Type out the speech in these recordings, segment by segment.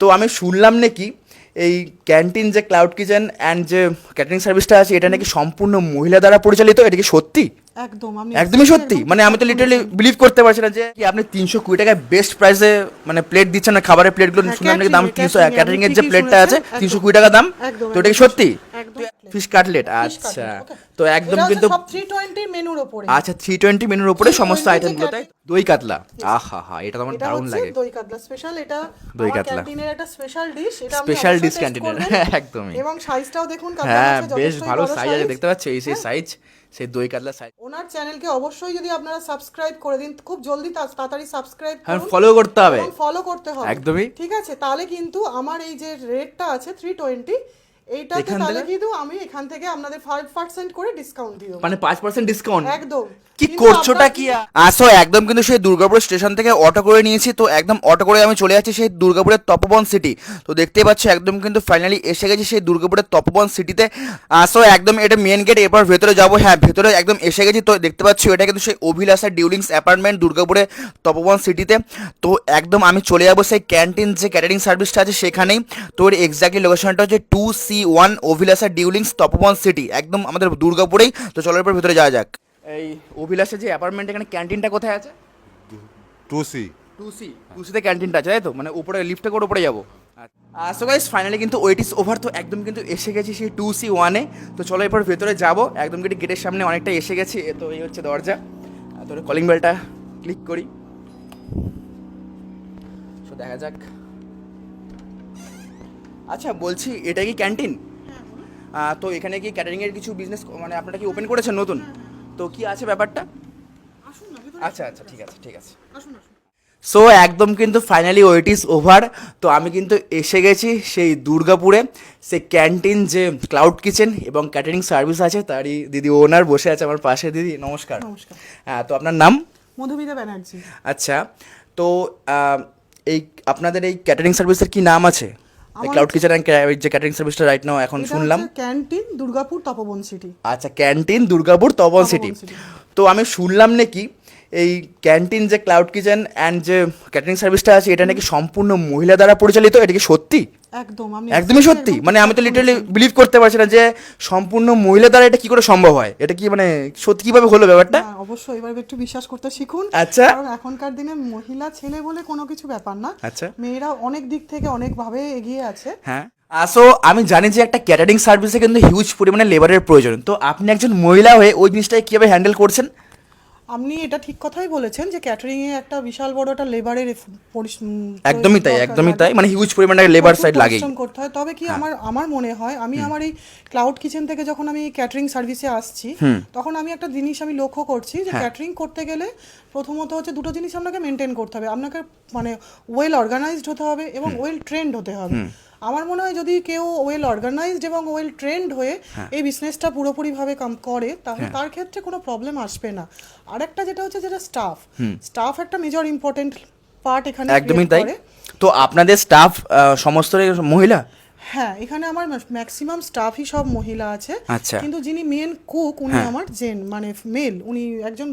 তো আমি শুনলাম নাকি এই ক্যান্টিন যে ক্লাউড কিচেন অ্যান্ড যে ক্যাটারিং সার্ভিসটা আছে এটা নাকি সম্পূর্ণ মহিলা দ্বারা পরিচালিত, এটা কি সত্যি? একদম আমি একদমই সত্যি, মানে আমি তো লিটারালি বিলিভ করতে পারছি না যে কি আপনি 320 টাকায় বেস্ট প্রাইসে মানে প্লেট দিচ্ছেন না, খাবারের প্লেটগুলো শুনলাম নাকি দাম 300, ক্যাটারিং এর যে প্লেটটা আছে 320 টাকা দাম, তো এটা কি সত্যি? ফিশ কাটলেট, আচ্ছা। তো একদম কিন্তু সব 320 মেনুর উপরে। আচ্ছা 320 মেনুর উপরে সমস্ত আইটেমগুলো, তাই? দই কাতলা, আহা হা, এটা তো আমার এটা দারুণ হচ্ছে লাগে। দই কাতলা স্পেশাল, এটা দই আমার কাতলা। ক্যান্টিনের একটা স্পেশাল ডিশ, এটা আপনি স্পেশাল অবশ্যই ডিশ taste ক্যান্টিনের, করবেন। একদমই। এবং সাইজটাও দেখুন কাতলা হ্যাঁ মাছের বেশ যথেষ্টই ভালো বড় সাইজ আছে, size। দেখতে পাচ্ছি এই সেই সাইজ, সেই দই কাতলা সাইজ। ওনার চ্যানেলকে অবশ্যই যদি আপনারা সাবস্ক্রাইব করে দিন, খুব জলদি তাড়াতাড়ি সাবস্ক্রাইব হ্যাঁ করুন, ফলো করতে হবে, ফলো করতে হবে একদমই। ঠিক আছে? তাহলে কিন্তু আমার এই যে রেটটা আছে 320, এইটাতে তাহলে কিন্তু আমি এখান থেকে আপনাদের 5% করে ডিসকাউন্ট দিই, মানে 5% ডিসকাউন্ট। একদম। কি কিন্তু করছোটা আপনার কি? আসো একদম কিন্তু সেই দুর্গাপুর স্টেশন থেকে অটো করে নিয়েছি, তো একদম অটো করে আমি চলে যাচ্ছি সেই দুর্গাপুরের তপবন সিটি। তো দেখতেই পাচ্ছ একদম কিন্তু ফাইনালি এসে গেছি সেই দুর্গাপুরের তপবন সিটিতে। আসো একদম এটা মেন গেট, এরপর ভেতরে যাবো। হ্যাঁ ভেতরে একদম এসে গেছি, তো দেখতে পাচ্ছ এটা কিন্তু সেই অভিলাষা ডিউলিংস অ্যাপার্টমেন্ট দুর্গাপুরে তপবন সিটিতে। তো একদম আমি চলে যাবো সেই ক্যান্টিন যে ক্যাটারিং সার্ভিসটা আছে সেখানেই। তো এর এক্স্যাক্টলি লোকেশনটা হচ্ছে 2C1 অভিলাষা ডিউলিংস তপবন সিটি, একদম আমাদের দুর্গাপুরেই। তো চলো এরপর ভেতরে যাওয়া যাক। এই অভিলাষের যে অ্যাপার্টমেন্ট, এখানে ক্যান্টিনটা কোথায় আছে? 2C 2C তে ক্যান্টিনটা আছে, তাই তো? মানে উপরে লিফটে করে উপরে যাবো। সো গাইস ফাইনালি কিন্তু ওয়েট ইজ ওভার, তো একদম কিন্তু এসে গেছি সেই 2C1-এ। তো চলো এরপর ভেতরে যাবো, একদম কিন্তু গেটের সামনে অনেকটা এসে গেছি। তো এই হচ্ছে দরজা, তো কলিং বেলটা ক্লিক করি। তো দেখা যাক। আচ্ছা বলছি এটা কি ক্যান্টিন? তো এখানে কি ক্যাটারিংয়ের কিছু বিজনেস মানে আপনারা কি ওপেন করেছেন নতুন? তো কি আছে ব্যাপারটা? আসুন না ভিতরে, আচ্ছা আচ্ছা ঠিক আছে ঠিক আছে। আসুন আসুন। সো একদম কিন্তু ফাইনালি ওয়েট ইজ ওভার, তো আমি কিন্তু এসে গেছি সেই দুর্গাপুরে সেই ক্যান্টিন যে ক্লাউড কিচেন এবং ক্যাটারিং সার্ভিস আছে তারই দিদি ওনার বসে আছে আমার পাশে। দিদি নমস্কার। নমস্কার। হ্যাঁ তো আপনার নাম? মধুমিতা ব্যানার্জি। আচ্ছা, তো এই আপনাদের এই ক্যাটারিং সার্ভিসের কি নাম আছে? ক্লাউড কিচেন অ্যান্ড যে ক্যাটারিং সার্ভিসটা রাইট নাও এখন শুনলাম। ক্যান্টিন দুর্গাপুর তপবন সিটি। আচ্ছা canteen Durgapur Tapan city. City. তো আমি শুনলাম নাকি এই ক্যান্টিন যে ক্লাউড কিচেন অ্যান্ড যে ক্যাটারিং সার্ভিসটা আছে এটা নাকি সম্পূর্ণ মহিলা দ্বারা পরিচালিত, এটা কি সত্যি? একদম আমি একদমই সত্যি, মানে আমি তো লিটারালি বিলিভ করতে পারছি না যে সম্পূর্ণ মহিলা দ্বারা এটা কি করে সম্ভব হয়, এটা কি মানে সত্যি কিভাবে হলো ব্যাপারটা? না, অবশ্যই এবার একটু বিশ্বাস করতে শিখুন। আচ্ছা। কারণ এখনকার দিনে মহিলা ছেলে বলে কোনো কিছু ব্যাপার না, আচ্ছা। মেয়েরা অনেক দিক থেকে অনেকভাবে এগিয়ে আছে। হ্যাঁ আসো আমি জানি যে একটা ক্যাটারিং সার্ভিসে কিন্তু হিউজ পরিমাণে লেবারের প্রয়োজন, তো আপনি একজন মহিলা হয়ে ওই জিনিসটাকে কীভাবে হ্যান্ডেল করছেন? আপনি এটা ঠিক কথাই বলেছেন যে ক্যাটারিং এ একটা বিশাল বড় একটা লেবারের একদমই তাই একদমই তাই, মানে হিউজ পরিমাণে লেবার সাইড লাগেই। করতে হয়। তবে কি আমার মনে হয় আমি আমার এই ক্লাউড কিচেন থেকে যখন আমি ক্যাটারিং সার্ভিসে আসছি তখন আমি একটা জিনিস আমি লক্ষ্য করছি যে ক্যাটারিং করতে গেলে প্রথমত হচ্ছে দুটো জিনিস আপনাকে মেনটেন করতে হবে, আপনাকে মানে ওয়েল অর্গানাইজড হতে হবে এবং ওয়েল ট্রেন্ড হতে হবে। আমার মনে হয় যদি কেউ ওয়েল অর্গানাইজড এবং ওয়েল ট্রেন্ড হয়ে এই বিজনেসটা পুরোপুরিভাবে করে তাহলে তার ক্ষেত্রে কোনো প্রবলেম আসবে না। আরেকটা যেটা হচ্ছে যেটা স্টাফ একটা মেজর ইম্পর্টেন্ট পার্ট এখানে একদমই play তাই। করে। তো আপনাদের স্টাফ সমস্ত মহিলা? হ্যাঁ এখানে আমার ম্যাক্সিমাম স্টাফই সব মহিলা আছে। আচ্ছা। কিন্তু যিনি মেন কুক উনি আমার মানে মেল, উনি একজন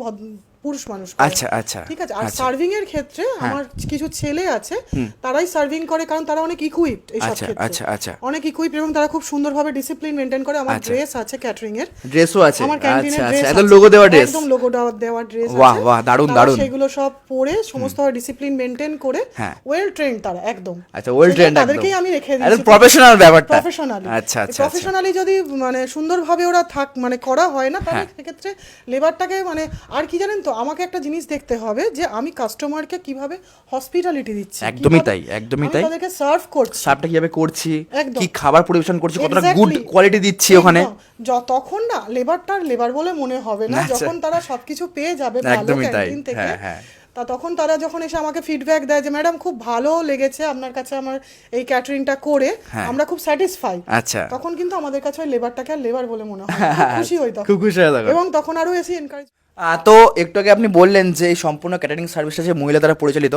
পুরুষ মানুষ। আচ্ছা আচ্ছা ঠিক আছে। আর সার্ভিং এর ক্ষেত্রে আমার কিছু ছেলে আছে, তারাই সার্ভিং করে, কারণ তারা অনেক ইকুইপড এই সব আচ্ছা ক্ষেত্রে। আচ্ছা আচ্ছা। অনেক ইকুইপড এবং তারা খুব সুন্দরভাবে ডিসিপ্লিন মেইনটেইন করে। আমার ড্রেস আছে ক্যাটারিং এর, ড্রেসও আছে? আমার ক্যান্টিনের আচ্ছা ড্রেস আচ্ছা, একদম লোগো দেওয়া ড্রেস? একদম লোগো দেওয়া ড্রেস আছে। বাহ বাহ দারুণ দারুণ। সেগুলো সব পরে সমস্ত ডিসিপ্লিন মেইনটেইন করে ওয়েল ট্রেন্ড তারা একদম। আচ্ছা ওয়েল ট্রেন্ড, তাদেরকেই আমি রেখে দিয়েছি একদম প্রফেশনাল ব্যাপারটা। প্রফেশনালি। আচ্ছা আচ্ছা প্রফেশনালি যদি মানে সুন্দরভাবে ওরা মানে করা হয় না তাহলে সেক্ষেত্রে লেবারটাকে মানে আর কি জানেন তো, আমাকে একটা জিনিস দেখতে হবে যে আমি কাস্টমারকে কিভাবে হসপিটালিটি দিচ্ছি। একদমই তাই একদমই তাই। তাদেরকে সার্ভ করছি, সার্ভটা কিভাবে করছি, একদম। কি খাবার পরিবেশন করছি, কতটা Exactly. গুড কোয়ালিটি দিচ্ছি ওখানে। তখন না লেবারটার লেবার বলে মনে হবে না, আচ্ছা। যখন তারা সবকিছু পেয়ে যাবে ভালো একদমই তাই। ক্যান্টিন থেকে। হ্যাঁ হ্যাঁ। তখন তারা যখন এসে আমাকে ফিডব্যাক দেয় যে ম্যাডাম খুব ভালো লেগেছে আপনার কাছে আমার এই ক্যাটারিংটা করে, আমরা খুব স্যাটিসফাই। আচ্ছা। তখন কিন্তু আমাদের কাছে ওই লেবারটাকে আর লেবার বলে মনে হয় না, খুব খুশি হই তখন। খুব খুশি হয়ে থাকো। এবং তখন আরো এসে এনকারেজ। তো একটু আগে আপনি বললেন যে এই সম্পূর্ণ ক্যাটারিং সার্ভিসটা যে মহিলা দ্বারা পরিচালিত,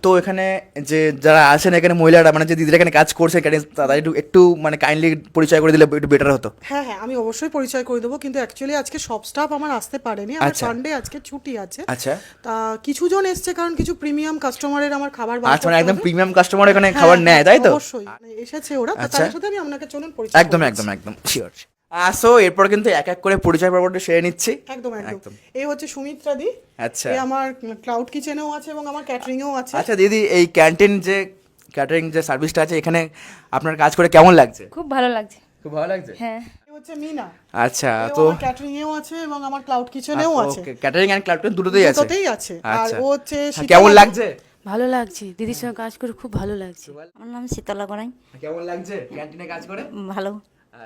তো এখানে যে যারা আছেন এখানে মহিলারা মানে যে দিদিরা এখানে কাজ করছে ক্যাটারিং, তারা একটু একটু মানে কাইন্ডলি পরিচয় করে দিলে একটু বেটার হতো। হ্যাঁ হ্যাঁ, আমি অবশ্যই পরিচয় করে দেবো, কিন্তু অ্যাকচুয়ালি আজকে সব স্টাফ আমার আসতে পারেনি, আমার আচ্ছা। সানডে আজকে ছুটি আছে। আচ্ছা তা কিছু জন এসছে কারণ কিছু প্রিমিয়াম কাস্টমারের আমার খাবার বার আচ্ছা, মানে করতে একদম হবে। প্রিমিয়াম কাস্টমার এখানে হ্যাঁ, খাবার নেয়, হ্যাঁ, তাই তো? অবশ্যই মানে এসেছে ওরা, তো আচ্ছা। তার সাথে আমি আপনাকে চলুন পরিচয় একদম করে একদম দিচ্ছি। একদম শিওর। সো এরপর কিন্তু এক এক করে পরিচয় পর্বটা সেরে নিচ্ছি। একদম একদম। একদম। এই হচ্ছে সুমিত্রা দি, আচ্ছা এই আমার ক্লাউড কিচেনেও আছে এবং আমার ক্যাটারিংয়েও আছে। আচ্ছা দিদি, এই ক্যান্টিন যে ক্যাটারিং যে সার্ভিসটা আছে এখানে আপনার কাজ করে কেমন লাগছে? খুব ভালো লাগছে। খুব ভালো লাগছে। হ্যাঁ, এই হচ্ছে মিনা, আচ্ছা এও তো আমার ক্যাটারিংয়েও আছে এবং আমার ক্লাউড কিচেনেও আছে। ওকে, ক্যাটারিং এন্ড ক্লাউড দুটোতেই আছে। দুটোতেই আছে। আর আচ্ছা। ও হচ্ছে হ্যাঁ, কেমন শীতলা দি। লাগছে? ভালো লাগছে, দিদির সঙ্গে কাজ করে খুব ভালো লাগছে। আমার নাম শীতলা গড়াই। কেমন লাগছে ক্যান্টিনে কাজ করে? ভালো।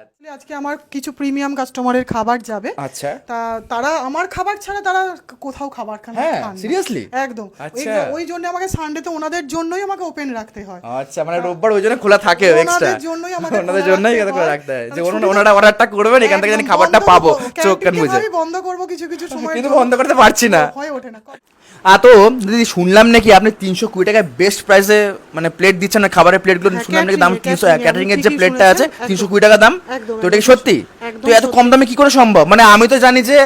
Actually আজকে আমার কিছু প্রিমিয়াম কাস্টমারের খাবার যাবে। আচ্ছা তা তারা আমার খাবার ছাড়া তারা কোথাও খাবার খান হ্যাঁ, খান না। seriously? একদম। আচ্ছা। ওই জন্য আমাকে সানডেতে ওনাদের জন্যই আমাকে ওপেন রাখতে হয়। আচ্ছা, মানে রোববার ওই জন্য খোলা থাকে এক্সট্রা। ওনাদের জন্যই আমাদের ওনাদের খোলা জন্যই রাখতে এটা করে হয়। রাখতে হয় যে মানে ওনারা অর্ডারটা করবেন, এখান থেকে জানি একদম খাবারটা বন্ধ পাবো করবো। চোখ কান ক্যান্টিনকে বুঝে। আমি বন্ধ করব কিছু কিছু সময়, কিন্তু বন্ধ করতে পারছি না। হয়ে ওঠে না। তো দিদি শুনলাম নাকি আপনি 320 টাকায় বেস্ট প্রাইসে মানে প্লেট দিচ্ছেন না, খাবারের প্লেটগুলো হ্যাঁ, শুনলাম নাকি দাম catering-এ, 300, catering-এ, ক্যাটারিং এর আপনি যে ঠিকই প্লেটটা আছে শুনেছেন, 320 টাকা দাম। একদম, তো এটা কি একদম সত্যি? একদম তো এত কম সত্যি। দামে কি করে সম্ভব? মানে আমি তো জানি যে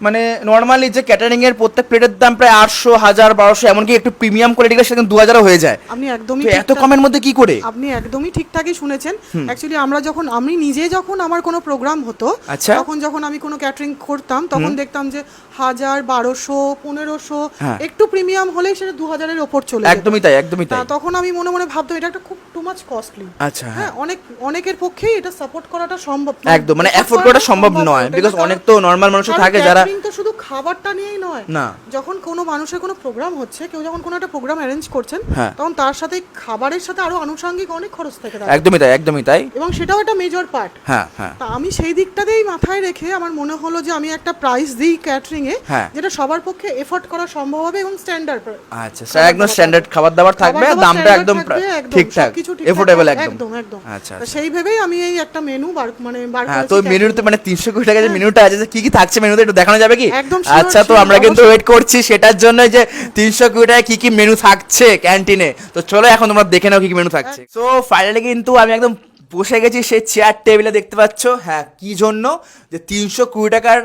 মানে নর্মালি যে ক্যাটারিং এর প্রত্যেক প্লেটের দাম প্রায় 800, 1000, 1200, এমনকি একটু প্রিমিয়াম কোয়ালিটি গেলে সেখানে 2000 হয়ে যায়। আপনি একদমই তো এত ঠিকঠাক- কমের মধ্যে কি করে? আপনি একদমই ঠিকঠাকই শুনেছেন। অ্যাকচুয়ালি আমি নিজে যখন আমার কোনো প্রোগ্রাম হতো, আচ্ছা। তখন যখন আমি কোনো ক্যাটারিং করতাম তখন দেখতাম যে 1000, 1200, 1500, হ্যাঁ। একটু প্রিমিয়াম হলেই সেটা 2000 এর ওপর চলে যেত। একদমই তাই, একদমই তাই। তখন আমি মনে মনে ভাবতাম এটা একটা খুব টু মাচ কস্টলি। আচ্ছা, হ্যাঁ। হ্যাঁ, অনেকের পক্ষেই এটা সাপোর্ট করাটা সম্ভব একদম, মানে afford অ্যাফোর্ড করাটা সম্ভব নয়, ওঠে না, বিকজ কারণ- অনেক তো নর্মাল মানুষ কারণ থাকে যারা catering তো শুধু খাবারটা নিয়েই নয়। না। যখন কোনো মানুষের কোনো প্রোগ্রাম হচ্ছে, কেউ যখন কোনো একটা প্রোগ্রাম অ্যারেঞ্জ করছেন, হ্যাঁ। তখন তার সাথে খাবারের সাথে আরো আনুষঙ্গিক অনেক খরচ থেকে থাকে একদমই তাই, একদমই তাই। এবং সেটাও একটা মেজর পার্ট। হ্যাঁ হ্যাঁ তা আমি সেই দিকটাতেই মাথায় রেখে আমার মনে হলো যে আমি একটা প্রাইস দিই ক্যাটারিং এ, হ্যাঁ। যেটা সবার পক্ষে এফোর্ড করা সম্ভব হবে এবং স্ট্যান্ডার্ড। আচ্ছা স্যার, একদম স্ট্যান্ডার্ড খাবার দাবার থাকবে, দামটা একদম ঠিকঠাক, এফোর্ডেবল একদম। একদম একদম। আচ্ছা তা সেই ভেবেই আমি এই একটা মেনু বার হ্যাঁ, করেছি। তো মেনুতে মানে 320 টাকা যে মেনুটা আছে, যে কি কি থাকছে মেনুতে একটু দেখানো যাবে কি? একদম sure, আচ্ছা, তো sure, আমরা কিন্তু অবশ্যই। ওয়েট করছি সেটার জন্য যে 320 টাকায় কি কি মেনু থাকছে ক্যান্টিনে। তো চলো এখন তোমরা দেখে নাও কি কি মেনু থাকছে। তো ফাইনালি কিন্তু আমি একদম বসে গেছি সেই চেয়ার টেবিলে, দেখতে পাচ্ছ। হ্যাঁ, কি জন্য? যে 320 টাকার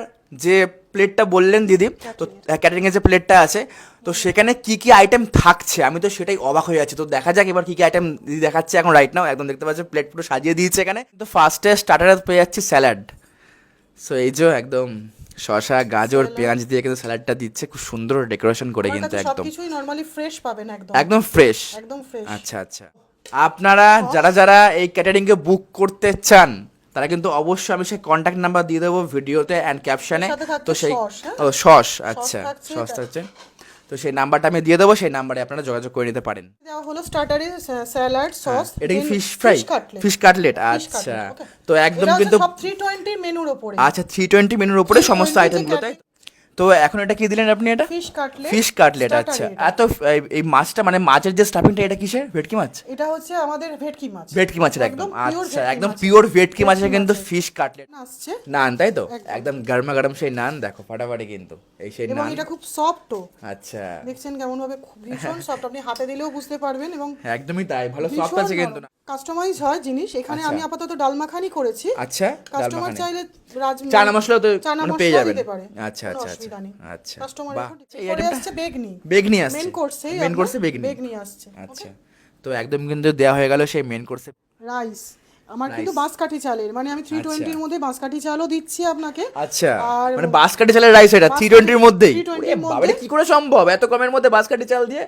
যে প্লেটটা বললেন দিদি, তো ক্যাটারিং এর যে প্লেটটা আছে, তো সেখানে কি কি আইটেম থাকছে আমি তো সেটাই অবাক হয়ে যাচ্ছি। তো দেখা যাক এবার কি কি আইটেম দিদি দেখাচ্ছে এখন রাইট নাও। একদম দেখতে পাচ্ছ প্লেট পুরো সাজিয়ে দিয়েছে এখানে। তো ফার্স্টে স্টার্টারে পেয়ে যাচ্ছি স্যালাড। সো এই যে একদম শসা, গাজর, পেঁয়াজ দিয়ে কিন্তু স্যালাডটা দিচ্ছে, খুব সুন্দর ডেকোরেশন করে কিন্তু একদম সবকিছুই নরমালি ফ্রেশ পাবেন একদম। একদম ফ্রেশ। একদম ফ্রেশ। আচ্ছা আচ্ছা, আপনারা যারা যারা এই ক্যাটারিংকে বুক করতে চান তারা কিন্তু অবশ্যই আমি সেই কন্ট্যাক্ট নাম্বার দিয়ে দেবো ভিডিওতে অ্যান্ড ক্যাপশনে। সাথে থাকছে তো সেই sauce, হ্যাঁ? ও সস, আচ্ছা থাকছে, সস থাকছে। তো সেই নাম্বারটা আমি দিয়ে দেবো, সেই নাম্বারে আপনারা যোগাযোগ করে নিতে পারেন। দেওয়া হলো স্টার্টারে স্যালাড, সস, এটা কি ফিশ ফ্রাই? ফিশ কাটলেট, আচ্ছা। তো একদম কিন্তু সব 320 মেনুর উপরে। আচ্ছা 320 মেনুর উপরে সমস্ত 320 আইটেমগুলো, তাই? তো এখন এটা কি দিলেন আপনি? এটা ফিশ কাটলেট। ফিশ কাটলেট, আচ্ছা। এত এই মাছটা মানে মাছের যে স্টাফিংটা, এটা কিসের? ভেটকি মাছ? এটা হচ্ছে আমাদের ভেটকি মাছ। ভেটকি মাছের একদম, pure আচ্ছা ভেটকি একদম মাছ। পিওর ভেটকি মাছের কিন্তু মাছের। ফিশ কাটলেট আসছে নান, তাই তো? একদম গরমা গরম সেই নান, দেখো ফাটাফাটি কিন্তু এই সেই এবং নান। এটা খুব সফটও। আচ্ছা, দেখছেন কেমন ভাবে, ভীষণ সফট, আপনি হাতে দিলেও বুঝতে পারবেন এবং একদমই তাই, ভালো সফট আছে কিন্তু না। কাস্টমাইজ হয় জিনিস। এখানে আচ্ছা। আমি আপাতত ডাল মাখানি করেছি। আচ্ছা, ডাল কাস্টমার মাখানি। চাইলে চানা মশলা তো চানা মানে মশলা পেয়ে যাবেন। দিতে পারে। আচ্ছা কোনো আচ্ছা অসুবিধা নেই। আচ্ছা, কাস্টমার বাহ। এখন এই পরে আইটেমটা আসছে বেগনি। বেগনি আসছে, মেন কোর্সে মেন কোর্সে বেগনি। বেগনি আসছে। আচ্ছা, তো একদম কিন্তু দেওয়া হয়ে গেল সেই মেন কোর্সে। রাইস আমার কিন্তু Rice। বাঁশকাঠি চালের, মানে আমি 320 এর মধ্যে বাঁশকাঠি চালও দিচ্ছি আপনাকে। আচ্ছা, আর মানে বাঁশকাঠি চালের রাইস এটা 320 এর মধ্যেই? 320 এর ওরে মধ্যে। বাবারে, কি করে সম্ভব এত কমের মধ্যে বাঁশকাঠি চাল দিয়ে?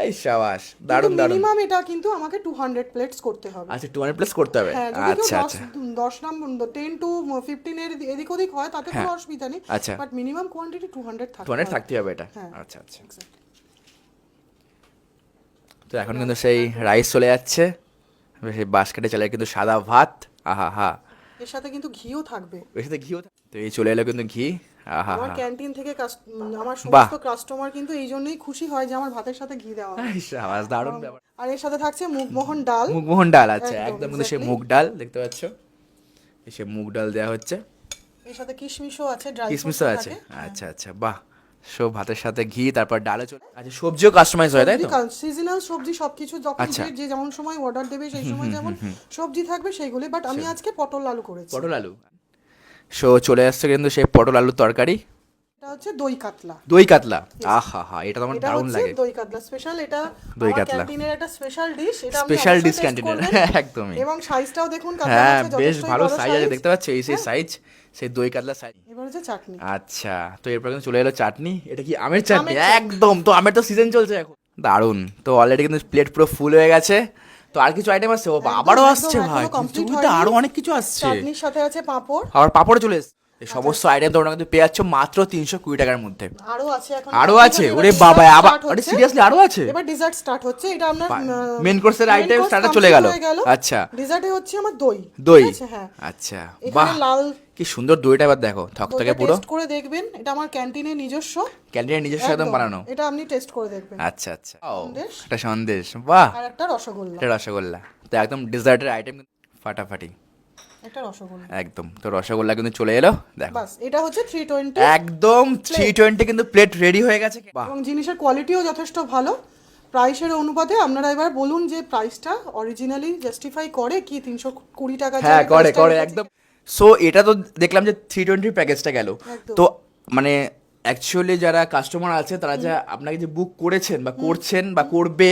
এই শাবাশ, দারুণ দারুণ। মিনিমাম এটা কিন্তু আমাকে 200 প্লেটস করতে হবে। আচ্ছা, 200 প্লাস করতে হবে। হ্যাঁ, যদি কেউ আচ্ছা আচ্ছা 10 নাম্বার 10 টু 15 এর এদিক ওদিক হয় তাতে কোনো অসুবিধা নেই। আচ্ছা। বাট মিনিমাম কোয়ান্টিটি 200 থাকবে। 200 থাকতে হবে এটা। হ্যাঁ। আচ্ছা আচ্ছা, তো এখন কিন্তু সেই রাইস চলে যাচ্ছে, সেই বাঁশকাঠি চালের কিন্তু সাদা ভাত, আহা হা। এর সাথে কিন্তু ঘিও থাকবে। এর সাথে ঘিও তো এই চলে এলো কিন্তু ঘি, আহা আমার হা। ক্যান্টিন থেকে আমার বাহ। সমস্ত কাস্টমার কিন্তু এই জন্যই খুশি হয় যে আমার ভাতের সাথে ঘি দেওয়া হয়। এই শাবাশ, দারুণ ব্যাপার। আর এর সাথে থাকছে মুগমোহন ডাল। মুগমোহন ডাল, আচ্ছা একদম, একদম কিন্তু সেই exactly। মুগ ডাল দেখতে পাচ্ছ, এই সেই মুগ ডাল দেওয়া হচ্ছে। এর সাথে কিশমিশও আছে, ড্রাই কিসমিসও আছে, আচ্ছা আচ্ছা, বাহ। সো ভাতের সাথে ঘি, তারপর ডালে চলে, আচ্ছা সবজিও কাস্টমাইজ হয় তাই তো? সিজনাল সবজি সবকিছু যখন আচ্ছা। যে যেমন সময় অর্ডার দেবে সেই সময় যেমন সবজি থাকবে সেইগুলি, বাট আমি আজকে পটল আলু করেছি। পটল আলু। সো চলে আসছে কিন্তু সেই পটল আলুর তরকারি, এটা হচ্ছে দই কাতলা। দই কাতলা, আহা হা, এটা তো আমার এটা দারুণ হচ্ছে লাগে। দই কাতলা স্পেশাল, এটা দই আমার কাতলা। ক্যান্টিনের একটা স্পেশাল ডিশ, এটা আপনি স্পেশাল অবশ্যই ডিশ taste ক্যান্টিনের, করবেন। একদমই। এবং সাইজটাও দেখুন কাতলা হ্যাঁ মাছের বেশ যথেষ্টই ভালো বড় সাইজ আছে, size। দেখতে পাচ্ছ এই সেই সাইজ, সেই দই কাতলা সাইজ। এবার হচ্ছে চাটনি। আচ্ছা, তো এরপর কিন্তু চলে এলো চাটনি, এটা কি আমের চাটনি? আমের চাটনি। একদম, তো আমের তো সিজন চলছে এখন, দারুণ। তো অলরেডি কিন্তু প্লেট পুরো ফুল হয়ে গেছে, তো আর কিছু আইটেম আসছে? ও আবারও একদম, আসছে এখনো ভাই, complete কিন্তু হয়নি। আরো অনেক কিছু আসছে। চাটনির সাথে আছে পাঁপড়, আবার পাপড় চলে এসছে। এই সমস্ত আইটেম তোমরা কিন্তু পেয়ে যাচ্ছ মাত্র 320 টাকার মধ্যে। আরো আছে এখন। আরো আছে? এবার ওরে dessert বাবা, আবার start আরে হচ্ছে। সিরিয়াসলি আরো আছে? এবার ডেজার্ট স্টার্ট হচ্ছে, এটা আপনার মেন কোর্সের আইটেম স্টার্টার চলে গেল। আচ্ছা, ডেজার্টে হচ্ছে আমার দই। দই, ঠিক আছে, হ্যাঁ। আচ্ছা, এখানে বাহ, লাল কি সুন্দর দইটা, এবার দেখো থকথকে দইটা পুরো, টেস্ট করে দেখবেন, এটা আমার ক্যান্টিনের নিজস্ব, ক্যান্টিনের নিজস্ব একদম বানানো। এটা আপনি টেস্ট করে দেখবেন। আচ্ছা আচ্ছা, ও সন্দেশ। একটা সন্দেশ, বাহ, আর একটা রসগোল্লা, এটা রসগোল্লা। তো একদম ডেজার্টের আইটেম ফাটাফাটি, একটা রসগোল্লা। একদম। তো রসগোল্লা কিন্তু চলে এলো, দেখো বাস, এটা হচ্ছে 320। একদম 320 কিন্তু প্লেট রেডি হয়ে গেছে, বাহ। এবং জিনিসের কোয়ালিটিও যথেষ্ট ভালো, প্রাইসের অনুপাতে আপনারা এবার বলুন যে প্রাইসটা অরিজিনালি জাস্টিফাই করে কি 320 টাকা যে হ্যাঁ আমি করে price টা করে রেখেছি। একদম। সো এটা তো দেখলাম যে 320 প্যাকেজটা গেল, একদম। তো মানে অ্যাকচুয়ালি যারা কাস্টমার আছে তারা যা আপনাকে যে বুক করেছেন বা করছেন বা করবে,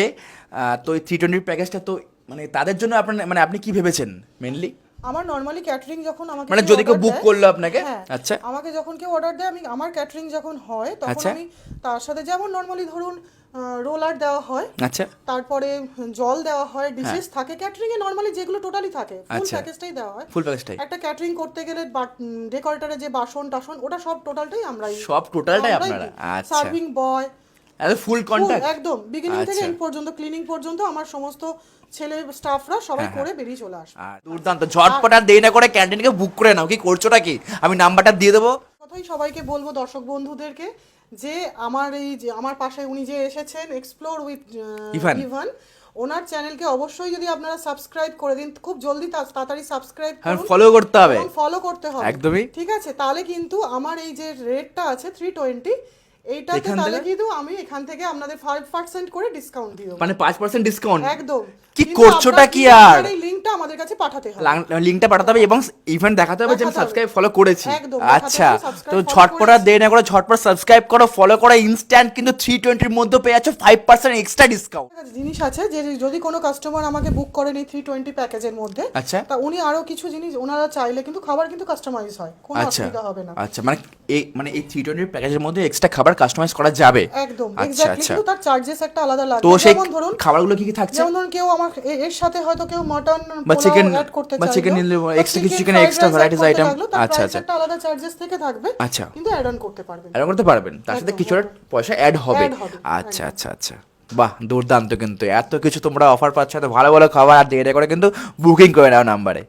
তো এই 320 প্যাকেজটা তো মানে তাদের জন্য আপনার মানে আপনি কি ভেবেছেন মেনলি? আমার নরমালি ক্যাটারিং যখন আমাকে মানে যদি কেউ বুক করলো আপনাকে, হ্যাঁ, আচ্ছা আমাকে যখন কেউ অর্ডার দেয়, আমি আমার ক্যাটারিং যখন হয় তখন আচ্ছা। আমি তার সাথে যেমন নরমালি ধরুন রোলার দেওয়া হয়, আচ্ছা তারপরে জল দেওয়া হয়, ডিশেস থাকে ক্যাটারিং এ নরমালি যেগুলো টোটালি থাকে, ফুল আচ্ছা। প্যাকেজটাই দেওয়া হয়। ফুল প্যাকেজটাই, একটা ক্যাটারিং করতে গেলে ডেকোরেটরে যে বাসন টাসন ওটা সব টোটালটাই আমরাই, সব টোটালটাই আপনারা, আচ্ছা। সার্ভিং বয় ফুল কন্ট্যাক্ট, একদম বিগিনিং থেকে আচ্ছা। এন্ড পর্যন্ত, ক্লিনিং পর্যন্ত আমার সমস্ত ছেলে স্টাফরা সবাই হ্যাঁ, করে বেরিয়ে চলে আসে। দুর্দান্ত। ঝটপট আর দেরি না করে ক্যান্টিনকে বুক করে নাও, কি করছোটা কি, আমি নাম্বারটা দিয়ে দেবো। কথাই সবাইকে বলবো দর্শক বন্ধুদেরকে যে আমার এই যে আমার পাশে উনি যে এসেছেন এক্সপ্লোর উইথ ইভান। ইভান, ওনার চ্যানেলকে অবশ্যই যদি আপনারা সাবস্ক্রাইব করে দিন, খুব জলদি তাড়াতাড়ি সাবস্ক্রাইব হ্যাঁ, করুন, ফলো করতে হবে, ফলো করতে হবে একদমই। ঠিক আছে, তাহলে কিন্তু আমার এই যে রেটটা আছে 320 এইটাতে এখান তাহলে থেকে? কিন্তু আমি এখান থেকে আপনাদের 5% করে ডিসকাউন্ট দিও, মানে 5% ডিসকাউন্ট। একদম। কি কিন্তু করছোটা আপনার কি কিন্তু আর? আপনার এই লিংকটা আমাদের কাছে পাঠাতে হবে, লিংকটা পাঠাতে হবে এবং ইভেন্ট দেখাতে হবে যে আমি দেখাতে হবে। সাবস্ক্রাইব ফলো করেছি। একদম, দেখাতে আচ্ছা, হবে, subscribe তো follow ঝটপট আর করেছি। দেরি না করে ঝটপট সাবস্ক্রাইব করো, ফলো করো, ইনস্ট্যান্ট কিন্তু 320 এর মধ্যে পেয়ে যাচ্ছ 5% এক্সট্রা ডিসকাউন্ট। একটা জিনিস আছে যে যদি কোনো কাস্টমার আমাকে বুক করেন এই 320 প্যাকেজের মধ্যে, আচ্ছা। তা উনি আরো কিছু জিনিস ওনারা চাইলে কিন্তু খাবার কিন্তু কাস্টমাইজ হয়, কোনো আচ্ছা অসুবিধা হবে না। আচ্ছা, মানে এই 320 প্যাকেজের মধ্যে এক্সট্রা খাবার কাস্টমাইজ করা যাবে। একদম আচ্ছা এক্স্যাক্টলি, আচ্ছা, কিন্তু তার চার্জেস একটা আলাদা লাগবে। তো সেই যেমন ধরুন খাবারগুলো কি কি থাকছে? যেমন ধরুন কেউ আমার এর সাথে হয়তো কেউ মটন বা chicken অ্যাড করতে বা চাইলো, chicken নিলে বা extra কিছু chicken fried extra rice varieties add করতে item, লাগলো, তার আচ্ছা, price আচ্ছা। একটা আলাদা চার্জেস থেকে থাকবে, আচ্ছা। কিন্তু অ্যাড অন করতে পারবেন, অ্যাড করতে পারবেন, তার সাথে একদম, কিছু একদম। পয়সা অ্যাড হবে। Add হবে, আচ্ছা একদম। আচ্ছা আচ্ছা, বাহ দুর্দান্ত। কিন্তু এত কিছু তোমরা অফার পাচ্ছ, এত ভালো ভালো খাবার, আর দেরি করে কিন্তু বুকিং করে নাও নাম্বারে।